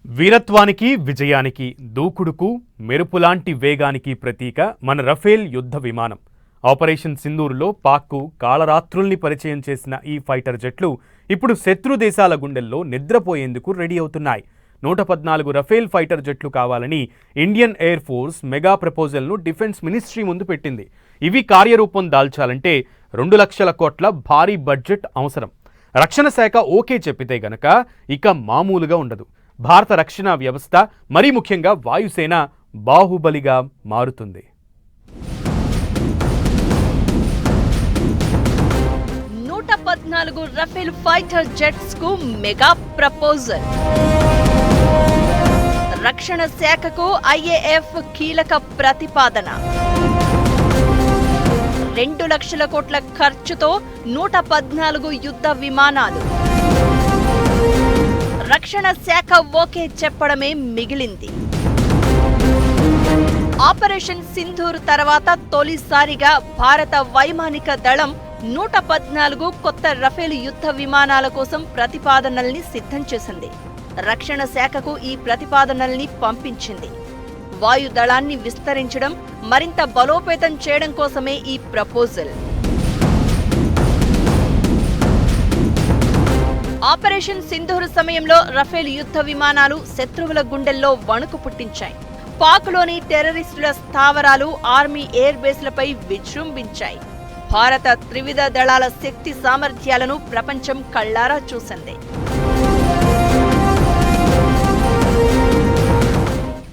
వీరత్వానికి విజయానికి దూకుడుకు మెరుపులాంటి వేగానికి ప్రతీక మన రఫేల్ యుద్ధ విమానం. ఆపరేషన్ సింధూర్లో పాక్కు కాళరాత్రుల్ని పరిచయం చేసిన ఈ ఫైటర్ జెట్లు ఇప్పుడు శత్రు దేశాల గుండెల్లో నిద్రపోయేందుకు రెడీ అవుతున్నాయి. 114 రఫేల్ ఫైటర్ జెట్లు కావాలని ఇండియన్ ఎయిర్ ఫోర్స్ మెగా ప్రపోజల్ను డిఫెన్స్ మినిస్ట్రీ ముందు పెట్టింది. ఇవి కార్యరూపం దాల్చాలంటే 2 లక్షల కోట్ల భారీ బడ్జెట్ అవసరం. రక్షణ శాఖ ఓకే చెప్పితే గనక ఇక మామూలుగా ఉండదు. భారత రక్షణ వ్యవస్థ, మరీ ముఖ్యంగా వాయుసేన బాహుబలిగా మారుతుంది. రఫేల్ ఫైటర్ జెట్స్ కు మెగా ప్రపోజల్. రక్షణ శాఖకు ఐఏఎఫ్ కీలక ప్రతిపాదన. 2 లక్షల కోట్ల ఖర్చుతో 114 యుద్ధ విమానాలు. రక్షణ శాఖ ఓకే చెప్పడమే మిగిలింది. ఆపరేషన్ సింధూర్ తర్వాత తొలిసారిగా భారత వైమానిక దళం 114 కొత్త రఫేల్ యుద్ధ విమానాల కోసం ప్రతిపాదనల్ని సిద్ధం చేసింది. రక్షణ శాఖకు ఈ ప్రతిపాదనల్ని పంపించింది. వాయుదళాన్ని విస్తరించడం, మరింత బలోపేతం చేయడం కోసమే ఈ ప్రపోజల్. ఆపరేషన్ సింధూర్ సమయంలో రఫేల్ యుద్ధ విమానాలు శత్రువుల గుండెల్లో వణుకు పుట్టించాయి. పాక్లోని టెర్రరిస్టుల స్థావరాలు, ఆర్మీ ఎయిర్ బేస్లపై విజృంభించాయి. భారత త్రివిధ దళాల శక్తి సామర్థ్యాలను ప్రపంచం కళ్లారా చూసింది.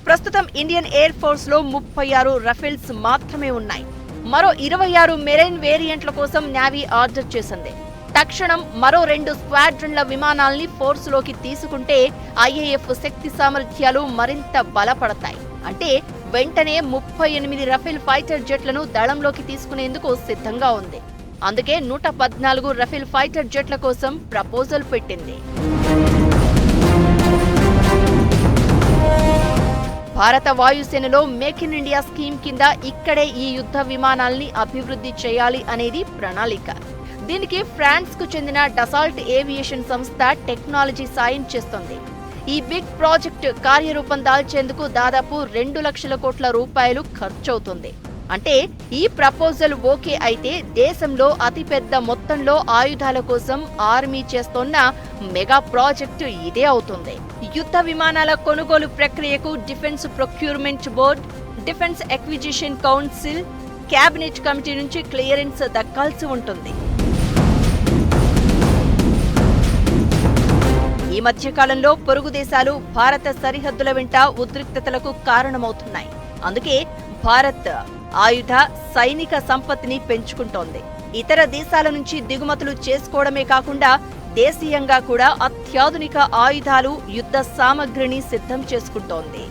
ప్రస్తుతం ఇండియన్ ఎయిర్ ఫోర్స్ లో 36 రఫేల్స్ మాత్రమే ఉన్నాయి. మరో 26 మెరైన్ వేరియంట్ల కోసం నేవీ ఆర్డర్ చేసింది. తక్షణం మరో 2 స్క్వాడ్రన్ల విమానాల్ని ఫోర్సులోకి తీసుకుంటే ఐఏఎఫ్ శక్తి సామర్థ్యాలు మరింత బలపడతాయి. అంటే వెంటనే 38 రఫేల్ ఫైటర్ జెట్లను దళంలోకి తీసుకునేందుకు సిద్ధంగా ఉంది. అందుకే 114 రఫేల్ ఫైటర్ జెట్ల కోసం ప్రపోజల్ పెట్టింది. భారత వాయుసేనలో మేక్ ఇన్ ఇండియా స్కీమ్ కింద ఇక్కడే ఈ యుద్ధ విమానాల్ని అభివృద్ధి చేయాలి అనేది ప్రణాళిక. దీనికి ఫ్రాన్స్ కు చెందిన డసాల్ట్ ఏవియేషన్ సంస్థ టెక్నాలజీ సాయం చేస్తోంది. ఈ బిగ్ ప్రాజెక్ట్ కార్యరూపం దాల్చేందుకు దాదాపు 2 లక్షల కోట్ల రూపాయలు ఖర్చవుతుంది. అంటే ఈ ప్రపోజల్ ఓకే అయితే దేశంలో అతిపెద్ద మొత్తంలో ఆయుధాల కోసం ఆర్మీ చేస్తోన్న మెగా ప్రాజెక్టు ఇదే అవుతుంది. యుద్ధ విమానాల కొనుగోలు ప్రక్రియకు defence procurement board, defence acquisition council, cabinet committee నుంచి క్లియరెన్స్ దక్కాల్సి ఉంటుంది. ఈ మధ్య కాలంలో పొరుగు దేశాలు భారత సరిహద్దుల వెంట ఉద్రిక్తతలకు కారణమవుతున్నాయి. అందుకే భారత్ ఆయుధ, సైనిక సంపత్తిని పెంచుకుంటోంది. ఇతర దేశాల నుంచి దిగుమతులు చేసుకోవడమే కాకుండా దేశీయంగా కూడా అత్యాధునిక ఆయుధాలు, యుద్ధ సామగ్రిని సిద్ధం చేసుకుంటోంది.